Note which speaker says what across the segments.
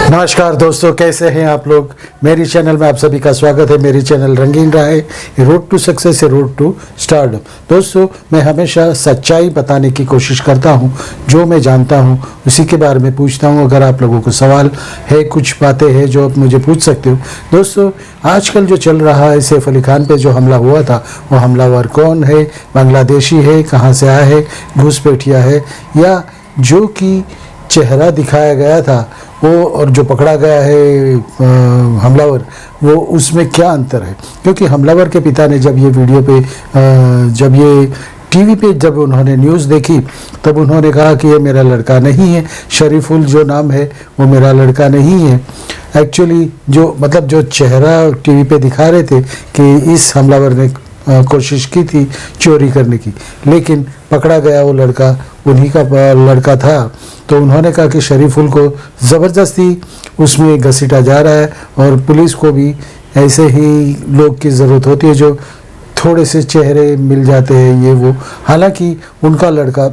Speaker 1: नमस्कार दोस्तों, कैसे हैं आप लोग। मेरी चैनल में आप सभी का स्वागत है। मेरी चैनल रंगीन राय, रोड टू सक्सेस है, रोड टू स्टारडम। दोस्तों, मैं हमेशा सच्चाई बताने की कोशिश करता हूं। जो मैं जानता हूं उसी के बारे में पूछता हूं। अगर आप लोगों को सवाल है, कुछ बातें हैं जो आप मुझे पूछ सकते हो। दोस्तों, आजकल जो चल रहा है, सैफ अली खान पे जो हमला हुआ था, वो हमलावर कौन है? बांग्लादेशी है? कहाँ से आया है? घुसपैठिया है? या जो कि चेहरा दिखाया गया था वो और जो पकड़ा गया है हमलावर, वो उसमें क्या अंतर है? क्योंकि हमलावर के पिता ने जब ये वीडियो पे जब ये टीवी पे जब उन्होंने न्यूज़ देखी, तब उन्होंने कहा कि ये मेरा लड़का नहीं है। शरीफुल जो नाम है वो मेरा लड़का नहीं है। एक्चुअली जो चेहरा टीवी पे दिखा रहे थे कि इस हमलावर ने कोशिश की थी चोरी करने की, लेकिन पकड़ा गया वो लड़का उन्हीं का लड़का था। तो उन्होंने कहा कि शरीफुल को ज़बरदस्ती उसमें घसीटा जा रहा है और पुलिस को भी ऐसे ही लोग की ज़रूरत होती है जो थोड़े से चेहरे मिल जाते हैं, ये वो। हालांकि उनका लड़का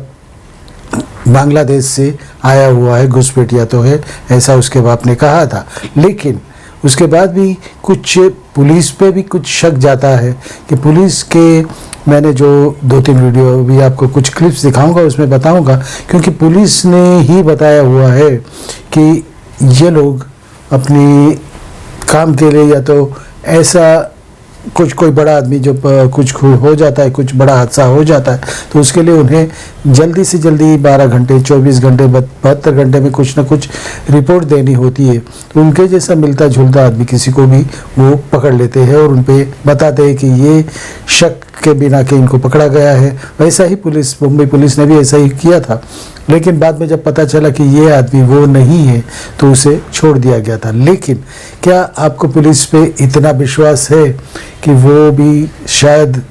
Speaker 1: बांग्लादेश से आया हुआ है, घुसपैठिया तो है, ऐसा उसके बाप ने कहा था। लेकिन उसके बाद भी कुछ पुलिस पे भी कुछ शक जाता है कि पुलिस के, मैंने जो 2-3 वीडियो भी आपको कुछ क्लिप्स दिखाऊंगा, उसमें बताऊंगा, क्योंकि पुलिस ने ही बताया हुआ है कि ये लोग अपनी काम के लिए या तो ऐसा कोई बड़ा आदमी जो कुछ हो जाता है, कुछ बड़ा हादसा हो जाता है, तो उसके लिए उन्हें जल्दी से जल्दी 12 घंटे, 24 घंटे, 72 घंटे में कुछ ना कुछ रिपोर्ट देनी होती है। तो उनके जैसा मिलता जुलता आदमी किसी को भी वो पकड़ लेते हैं और उन पे बताते हैं कि ये शक के बिना कि इनको पकड़ा गया है। वैसा ही मुंबई पुलिस ने भी ऐसा ही किया था। लेकिन बाद में जब पता चला कि ये आदमी वो नहीं है, तो उसे छोड़ दिया गया था। लेकिन क्या आपको पुलिस पे इतना विश्वास है कि वो भी शायद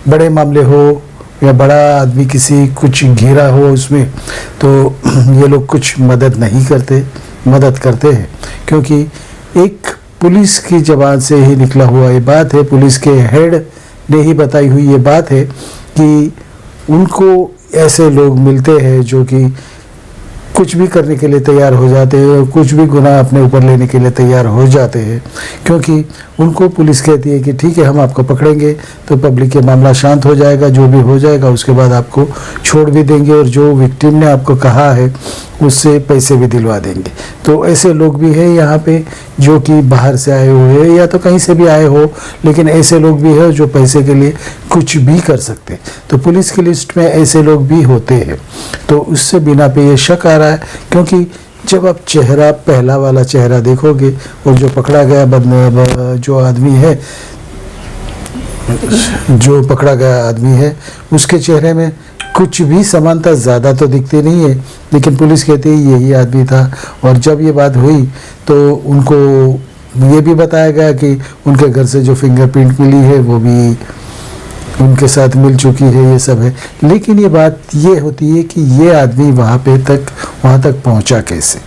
Speaker 1: बड़े मामले हो या बड़ा आदमी किसी कुछ घिरा हो उसमें, तो ये लोग कुछ मदद नहीं करते, मदद करते हैं? क्योंकि एक पुलिस की ज़बान से ही निकला हुआ ये बात है, पुलिस के हेड ने ही बताई हुई ये बात है कि उनको ऐसे लोग मिलते हैं जो कि कुछ भी करने के लिए तैयार हो जाते हैं और कुछ भी गुनाह अपने ऊपर लेने के लिए तैयार हो जाते हैं। क्योंकि उनको पुलिस कहती है कि ठीक है, हम आपको पकड़ेंगे तो पब्लिक के मामला शांत हो जाएगा, जो भी हो जाएगा उसके बाद आपको छोड़ भी देंगे और जो विक्टिम ने आपको कहा है उससे पैसे भी दिलवा देंगे। तो ऐसे लोग भी हैं यहाँ पे जो कि बाहर से आए हुए हैं या तो कहीं से भी आए हो, लेकिन ऐसे लोग भी हैं जो पैसे के लिए कुछ भी कर सकते हैं। तो पुलिस की लिस्ट में ऐसे लोग भी होते हैं। तो उससे बिना पे ये शक आ रहा है, क्योंकि जब आप चेहरा, पहला वाला चेहरा देखोगे और जो पकड़ा गया जो आदमी है, जो पकड़ा गया आदमी है, उसके चेहरे में कुछ भी समानता ज़्यादा तो दिखती नहीं है, लेकिन पुलिस कहती है यही आदमी था। और जब ये बात हुई तो उनको ये भी बताया गया कि उनके घर से जो फिंगरप्रिंट मिली है वो भी उनके साथ मिल चुकी है, ये सब है। लेकिन ये बात ये होती है कि ये आदमी वहाँ तक पहुँचा कैसे?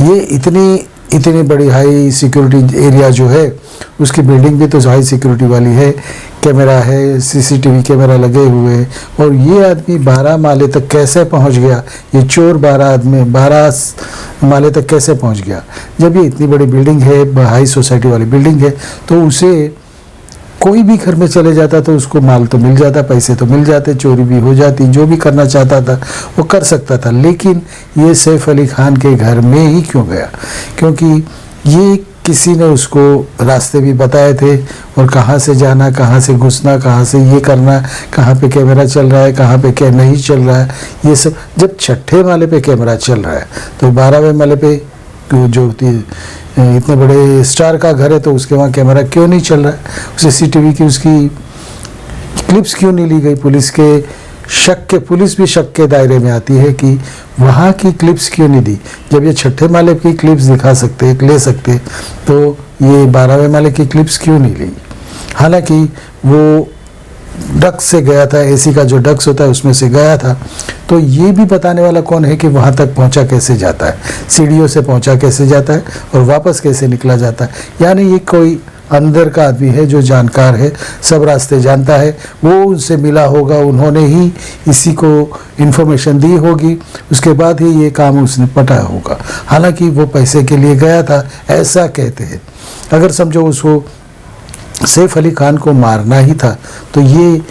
Speaker 1: ये इतनी बड़ी हाई सिक्योरिटी एरिया जो है, उसकी बिल्डिंग भी तो हाई सिक्योरिटी वाली है, कैमरा है, सीसीटीवी कैमरा लगे हुए हैं, और ये आदमी 12 माले तक कैसे पहुंच गया? ये चोर 12 माले तक कैसे पहुंच गया? जब ये इतनी बड़ी बिल्डिंग है, हाई सोसाइटी वाली बिल्डिंग है, तो उसे कोई भी घर में चले जाता तो उसको माल तो मिल जाता, पैसे तो मिल जाते, चोरी भी हो जाती, जो भी करना चाहता था वो कर सकता था। लेकिन ये सैफ अली खान के घर में ही क्यों गया? क्योंकि ये किसी ने उसको रास्ते भी बताए थे, और कहाँ से जाना, कहाँ से घुसना, कहाँ से ये करना, कहाँ पे कैमरा चल रहा है, कहाँ पे क्या नहीं चल रहा है, ये सब। जब 6ठे माले पे कैमरा चल रहा है तो 12वें माले पे जो इतने बड़े स्टार का घर है तो उसके वहाँ कैमरा क्यों नहीं चल रहा है? सीसीटीवी की उसकी क्लिप्स क्यों नहीं ली गई? पुलिस भी शक के दायरे में आती है कि वहाँ की क्लिप्स क्यों नहीं दी। जब ये 6ठे माले की क्लिप्स ले सकते तो ये 12वें माले की क्लिप्स क्यों नहीं ली? हालांकि वो डक्स से गया था, एसी का जो डक्स होता है उसमें से गया था। तो ये भी बताने वाला कौन है कि वहाँ तक पहुँचा कैसे जाता है, सीढ़ियों से पहुँचा कैसे जाता है और वापस कैसे निकला जाता है? यानी ये कोई अंदर का आदमी है, जो जानकार है, सब रास्ते जानता है, वो उनसे मिला होगा, उन्होंने ही इसी को इन्फॉर्मेशन दी होगी, उसके बाद ही ये काम उसने पटाया होगा। हालांकि वो पैसे के लिए गया था, ऐसा कहते हैं। अगर समझो उसको सैफ अली खान को मारना ही था तो ये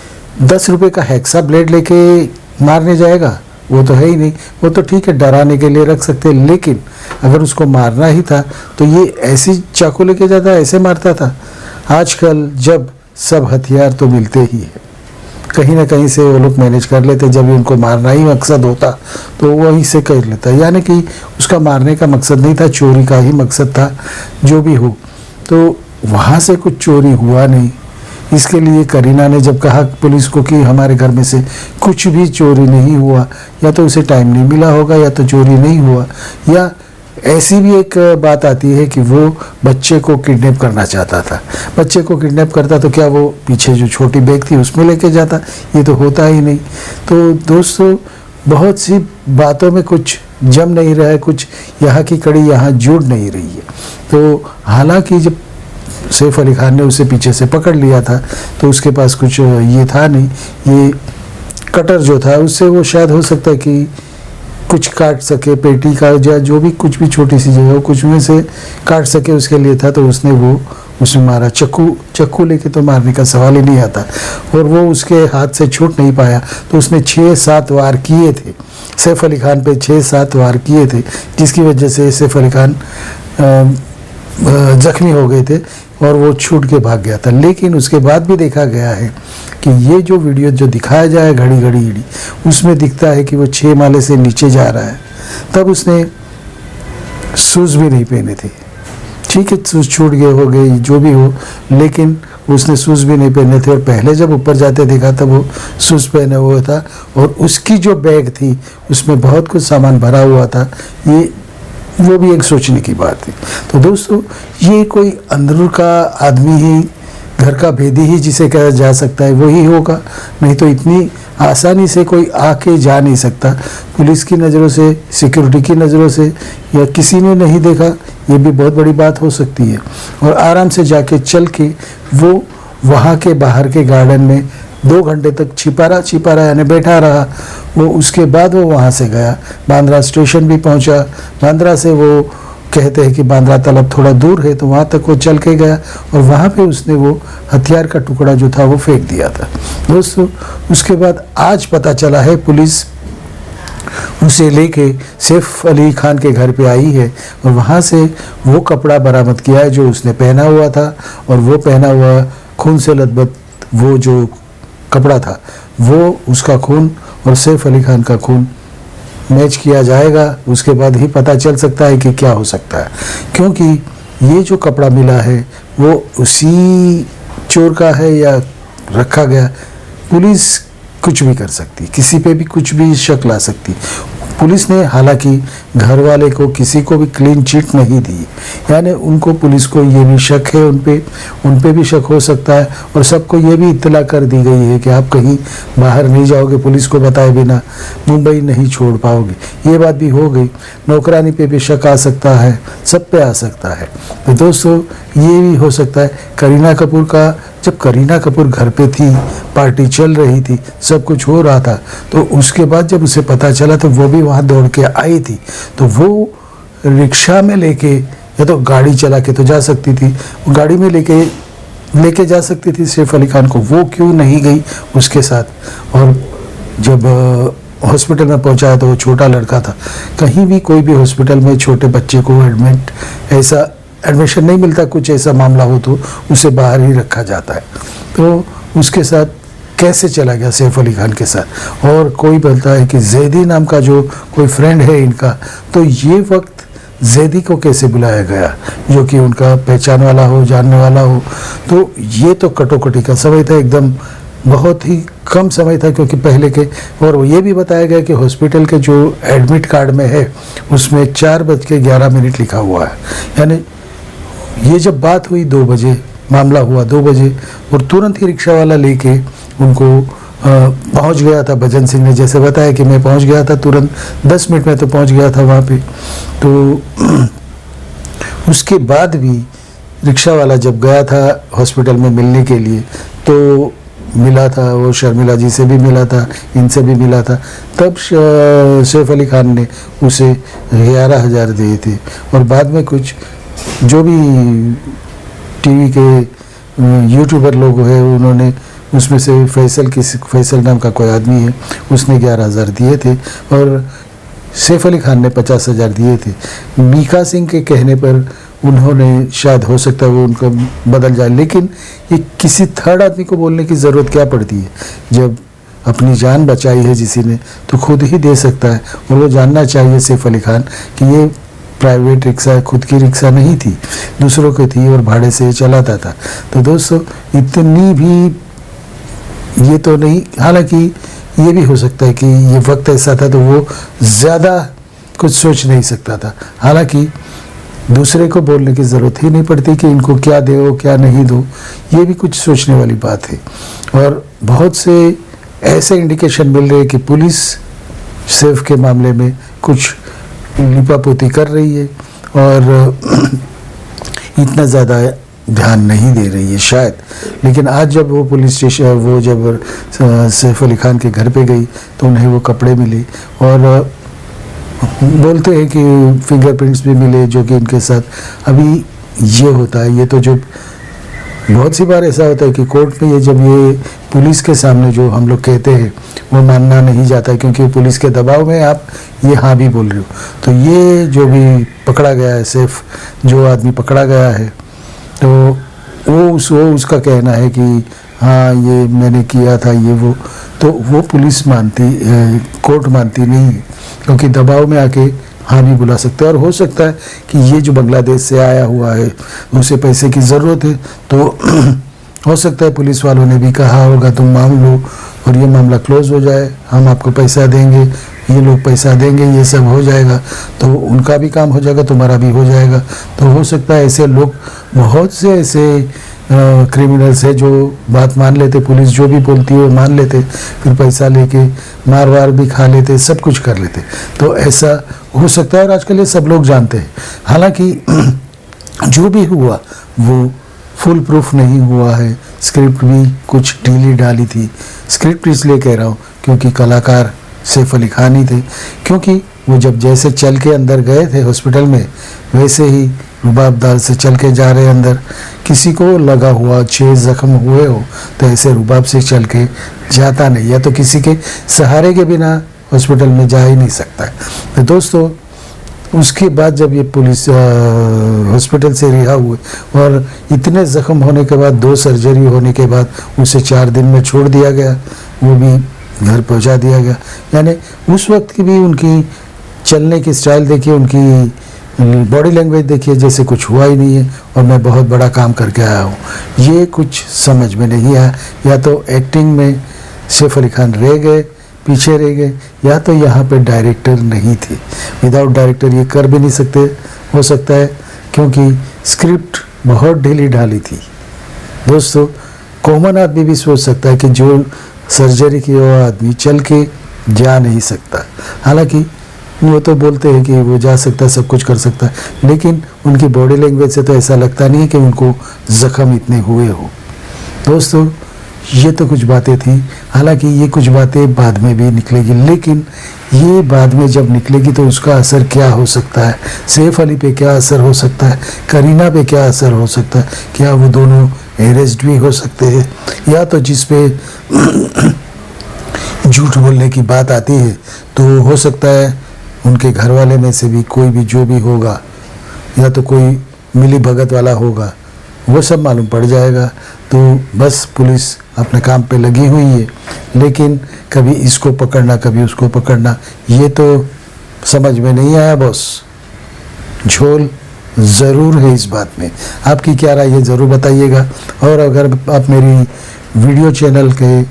Speaker 1: 10 रुपये का हेक्सा ब्लेड लेके मारने जाएगा? वो तो है ही नहीं। वो तो ठीक है, डराने के लिए रख सकते, लेकिन अगर उसको मारना ही था तो ये ऐसी चाकू लेके जाता, ऐसे मारता था। आजकल जब सब हथियार तो मिलते ही है, कहीं ना कहीं से वो लोग मैनेज कर लेते। जब उनको मारना ही मकसद होता तो वहीं से कर लेता, यानी कि उसका मारने का मकसद नहीं था, चोरी का ही मकसद था। जो भी हो, तो वहाँ से कुछ चोरी हुआ नहीं। इसके लिए करीना ने जब कहा पुलिस को कि हमारे घर में से कुछ भी चोरी नहीं हुआ, या तो उसे टाइम नहीं मिला होगा, या तो चोरी नहीं हुआ, या ऐसी भी एक बात आती है कि वो बच्चे को किडनैप करना चाहता था। बच्चे को किडनैप करता तो क्या वो पीछे जो छोटी बैग थी उसमें लेके जाता? ये तो होता ही नहीं। तो दोस्तों, बहुत सी बातों में कुछ जम नहीं रहा है, कुछ यहाँ की कड़ी यहाँ जुड़ नहीं रही है। तो हालांकि जब सैफ अली खान ने उसे पीछे से पकड़ लिया था तो उसके पास कुछ ये था नहीं, ये कटर जो था उससे वो शायद हो सकता है कि कुछ काट सके, पेटी का या जो भी कुछ भी छोटी सी जगह हो कुछ में से काट सके, उसके लिए था। तो उसने वो उसमें मारा। चक्कू लेके तो मारने का सवाल ही नहीं आता, और वो उसके हाथ से छूट नहीं पाया। तो उसने 6-7 वार किए थे सैफ अली खान पे, 6-7 वार किए थे, जिसकी वजह से सैफ अली खान जख्मी हो गए थे और वो छूट के भाग गया था। लेकिन उसके बाद भी देखा गया है कि ये जो वीडियो जो दिखाया जाए घड़ी उसमें दिखता है कि वो 6 माले से नीचे जा रहा है। तब उसने शूज़ भी नहीं पहने थे। ठीक है, शूज़ छूट गए हो गए जो भी हो, लेकिन उसने शूज़ भी नहीं पहने थे। और पहले जब ऊपर जाते देखा तब वो शूज़ पहने हुआ था, और उसकी जो बैग थी उसमें बहुत कुछ सामान भरा हुआ था। वो भी एक सोचने की बात है। तो दोस्तों, ये कोई अंदर का आदमी ही, घर का भेदी ही जिसे कहा जा सकता है वही होगा, नहीं तो इतनी आसानी से कोई आके जा नहीं सकता। पुलिस की नज़रों से, सिक्योरिटी की नज़रों से, या किसी ने नहीं देखा, ये भी बहुत बड़ी बात हो सकती है। और आराम से जाके चल के वो वहाँ के बाहर के गार्डन में 2 घंटे तक छिपा रहा यानी बैठा रहा। वो उसके बाद वो वहाँ से गया, बांद्रा स्टेशन भी पहुँचा। बांद्रा से वो कहते हैं कि बांद्रा तलब थोड़ा दूर है, तो वहाँ तक वो चल के गया, और वहाँ पे उसने वो हथियार का टुकड़ा जो था वो फेंक दिया था। दोस्तों, उसके बाद आज पता चला है पुलिस उसे लेके सैफ अली खान के घर पे आई है, और वहाँ से वो कपड़ा बरामद किया है जो उसने पहना हुआ था। और वो पहना हुआ खून से लथपथ वो जो कपड़ा था, वो उसका खून और सैफ अली खान का खून मैच किया जाएगा। उसके बाद ही पता चल सकता है कि क्या हो सकता है, क्योंकि ये जो कपड़ा मिला है वो उसी चोर का है या रखा गया। पुलिस कुछ भी कर सकती, किसी पे भी कुछ भी शक ला सकती। पुलिस ने हालांकि घर वाले को किसी को भी क्लीन चिट नहीं दी, यानी उनको, पुलिस को ये भी शक है, उन पे भी शक हो सकता है। और सबको ये भी इत्तला कर दी गई है कि आप कहीं बाहर नहीं जाओगे, पुलिस को बताए बिना मुंबई नहीं छोड़ पाओगे। ये बात भी हो गई। नौकरानी पे भी शक आ सकता है, सब पे आ सकता है। तो दोस्तों, ये भी हो सकता है करीना कपूर का, जब करीना कपूर घर पे थी, पार्टी चल रही थी, सब कुछ हो रहा था, तो उसके बाद जब उसे पता चला तो वो भी वहाँ दौड़ के आई थी। तो वो रिक्शा में लेके, या तो गाड़ी चला के तो जा सकती थी, वो गाड़ी में लेके जा सकती थी सैफ अली खान को, वो क्यों नहीं गई उसके साथ। और जब हॉस्पिटल में पहुंचाया तो वो छोटा लड़का था। कहीं भी कोई भी हॉस्पिटल में छोटे बच्चे को एडमिशन नहीं मिलता, कुछ ऐसा मामला हो तो उसे बाहर ही रखा जाता है। तो उसके साथ कैसे चला गया सैफ अली खान के साथ। और कोई बोलता है कि जैदी नाम का जो कोई फ्रेंड है इनका, तो ये वक्त जैदी को कैसे बुलाया गया, जो कि उनका पहचान वाला हो, जानने वाला हो। तो ये तो कटोकटी का समय था, एकदम बहुत ही कम समय था, क्योंकि पहले के, और ये भी बताया गया कि हॉस्पिटल के जो एडमिट कार्ड में है उसमें 4:11 लिखा हुआ है। यानी ये जब बात हुई 2 बजे, मामला हुआ 2 बजे, और तुरंत ही रिक्शा वाला लेके उनको पहुंच गया था। भजन सिंह ने जैसे बताया कि मैं पहुंच गया था तुरंत, 10 मिनट में तो पहुंच गया था वहाँ पे। तो उसके बाद भी रिक्शा वाला जब गया था हॉस्पिटल में मिलने के लिए तो मिला था, वो शर्मिला जी से भी मिला था, इनसे भी मिला था, तब सैफ अली खान ने उसे 11,000 दिए थे। और बाद में कुछ जो भी टीवी के यूट्यूबर लोग हैं उन्होंने उसमें से फैसल नाम का कोई आदमी है, उसने 11,000 दिए थे और सैफ अली खान ने 50,000 दिए थे। मीका सिंह के कहने पर उन्होंने शायद हो सकता है वो उनका बदल जाए, लेकिन ये किसी थर्ड आदमी को बोलने की ज़रूरत क्या पड़ती है? जब अपनी जान बचाई है किसी ने तो खुद ही दे सकता है। और वो जानना चाहिए सैफ अली खान कि ये प्राइवेट रिक्शा खुद की रिक्शा नहीं थी, दूसरों की थी और भाड़े से चलाता था। तो दोस्तों इतनी भी ये तो नहीं, हालांकि ये भी हो सकता है कि ये वक्त ऐसा था तो वो ज़्यादा कुछ सोच नहीं सकता था। हालांकि दूसरे को बोलने की ज़रूरत ही नहीं पड़ती कि इनको क्या दो क्या नहीं दो, ये भी कुछ सोचने वाली बात है। और बहुत से ऐसे इंडिकेशन मिल रहे हैं कि पुलिस सैफ के मामले में कुछ लिपापोती कर रही है और इतना ज़्यादा ध्यान नहीं दे रही है शायद। लेकिन आज जब वो पुलिस स्टेशन वो जब सैफ अली खान के घर पे गई तो उन्हें वो कपड़े मिले और बोलते हैं कि फिंगरप्रिंट्स भी मिले जो कि इनके साथ अभी ये होता है। ये तो जो बहुत सी बार ऐसा होता है कि कोर्ट में ये जब ये पुलिस के सामने जो हम लोग कहते हैं वो मानना नहीं जाता है, क्योंकि पुलिस के दबाव में आप ये हाँ भी बोल रहे हो। तो ये जो भी पकड़ा गया है सैफ, जो आदमी पकड़ा गया है, तो वो उसका कहना है कि हाँ ये मैंने किया था ये वो, तो वो पुलिस मानती कोर्ट मानती नहीं है, क्योंकि दबाव में आके हाँ भी बुला सकते हैं। और हो सकता है कि ये जो बांग्लादेश से आया हुआ है उसे पैसे की ज़रूरत है, तो हो सकता है पुलिस वालों ने भी कहा होगा तुम मांग लो और ये मामला क्लोज हो जाए, हम आपको पैसा देंगे, ये लोग पैसा देंगे, ये सब हो जाएगा, तो उनका भी काम हो जाएगा, तुम्हारा भी हो जाएगा। तो हो सकता है ऐसे लोग, बहुत से ऐसे क्रिमिनल्स है जो बात मान लेते, पुलिस जो भी बोलती है वो मान लेते, फिर पैसा लेके मार वार भी खा लेते, सब कुछ कर लेते। तो ऐसा हो सकता है और आजकल ये सब लोग जानते हैं। हालांकि जो भी हुआ वो फुल प्रूफ नहीं हुआ है, स्क्रिप्ट भी कुछ ढीली डाली थी। स्क्रिप्ट इसलिए कह रहा हूँ क्योंकि कलाकार सैफ अली खान ही थे, क्योंकि वो जब जैसे चल के अंदर गए थे हॉस्पिटल में वैसे ही रुबाबदार से चल के जा रहे अंदर। किसी को लगा हुआ 6 जख्म हुए हो तो ऐसे रुबाब से चल के जाता नहीं, या तो किसी के सहारे के बिना हॉस्पिटल में जा ही नहीं सकता है। तो दोस्तों उसके बाद जब ये पुलिस हॉस्पिटल से रिहा हुए और इतने ज़ख्म होने के बाद 2 सर्जरी होने के बाद उसे 4 दिन में छोड़ दिया गया, वो भी घर पहुंचा दिया गया। यानी उस वक्त की भी उनकी चलने की स्टाइल देखिए, उनकी बॉडी लैंग्वेज देखिए, जैसे कुछ हुआ ही नहीं है और मैं बहुत बड़ा काम करके आया हूँ। ये कुछ समझ में नहीं आया, या तो एक्टिंग में सैफ अली खान रह गए, पीछे रह गए, या तो यहाँ पे डायरेक्टर नहीं थे। विदाउट डायरेक्टर ये कर भी नहीं सकते, हो सकता है क्योंकि स्क्रिप्ट बहुत ढीली ढाली थी। दोस्तों कॉमन आदमी भी सोच सकता है कि जो सर्जरी की वो आदमी चल के जा नहीं सकता। हालांकि वो तो बोलते हैं कि वो जा सकता है, सब कुछ कर सकता है, लेकिन उनकी बॉडी लैंग्वेज से तो ऐसा लगता नहीं है कि उनको ज़ख्म इतने हुए हो। दोस्तों ये तो कुछ बातें थी, हालांकि ये कुछ बातें बाद में भी निकलेगी, लेकिन ये बाद में जब निकलेगी तो उसका असर क्या हो सकता है, सैफ अली पे क्या असर हो सकता है, करीना पे क्या असर हो सकता है, क्या वो दोनों अरेस्ट भी हो सकते हैं, या तो जिस पे झूठ बोलने की बात आती है तो हो सकता है उनके घर वाले में से भी कोई भी जो भी होगा, या तो कोई मिली भगत वाला होगा, वो सब मालूम पड़ जाएगा। तो बस पुलिस अपने काम पे लगी हुई है, लेकिन कभी इसको पकड़ना कभी उसको पकड़ना, ये तो समझ में नहीं आया बॉस। झोल ज़रूर है इस बात में। आपकी क्या राय है ज़रूर बताइएगा। और अगर आप मेरी वीडियो चैनल के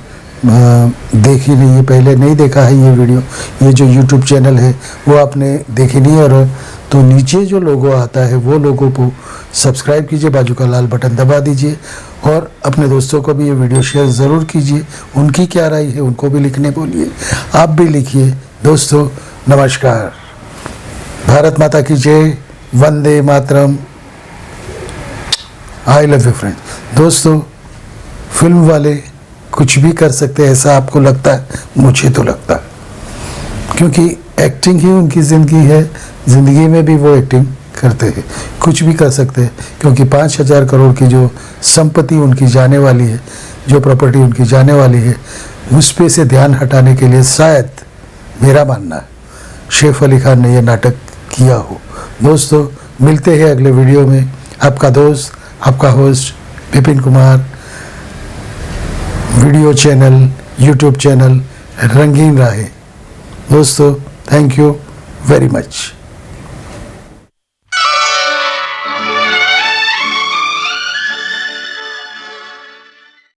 Speaker 1: देखी नहीं है, पहले नहीं देखा है ये वीडियो, ये जो यूट्यूब चैनल है वो आपने देखी नहीं है, और तो नीचे जो लोगो आता है वो लोगों को सब्सक्राइब कीजिए, बाजू का लाल बटन दबा दीजिए, और अपने दोस्तों को भी ये वीडियो शेयर ज़रूर कीजिए। उनकी क्या राय है उनको भी लिखने बोलिए, आप भी लिखिए। दोस्तों नमस्कार, भारत माता की जय, Vande Mataram, I love you friend. दोस्तों, फिल्म वाले कुछ भी कर सकते हैं ऐसा आपको लगता है? मुझे तो लगता है, क्योंकि एक्टिंग ही उनकी ज़िंदगी है, ज़िंदगी में भी वो एक्टिंग करते हैं, कुछ भी कर सकते हैं। क्योंकि 5,000 करोड़ की जो संपत्ति उनकी जाने वाली है, जो प्रॉपर्टी उनकी जाने वाली है, उस पे से ध्यान हटाने के लिए शायद, मेरा मानना है, सैफ अली खान ने यह नाटक किया हो। दोस्तों, मिलते हैं अगले वीडियो में। आपका दोस्त, आपका host Vipin Kumar, video channel, YouTube channel रंगीन राहे। दोस्तों, थैंक यू वेरी मच।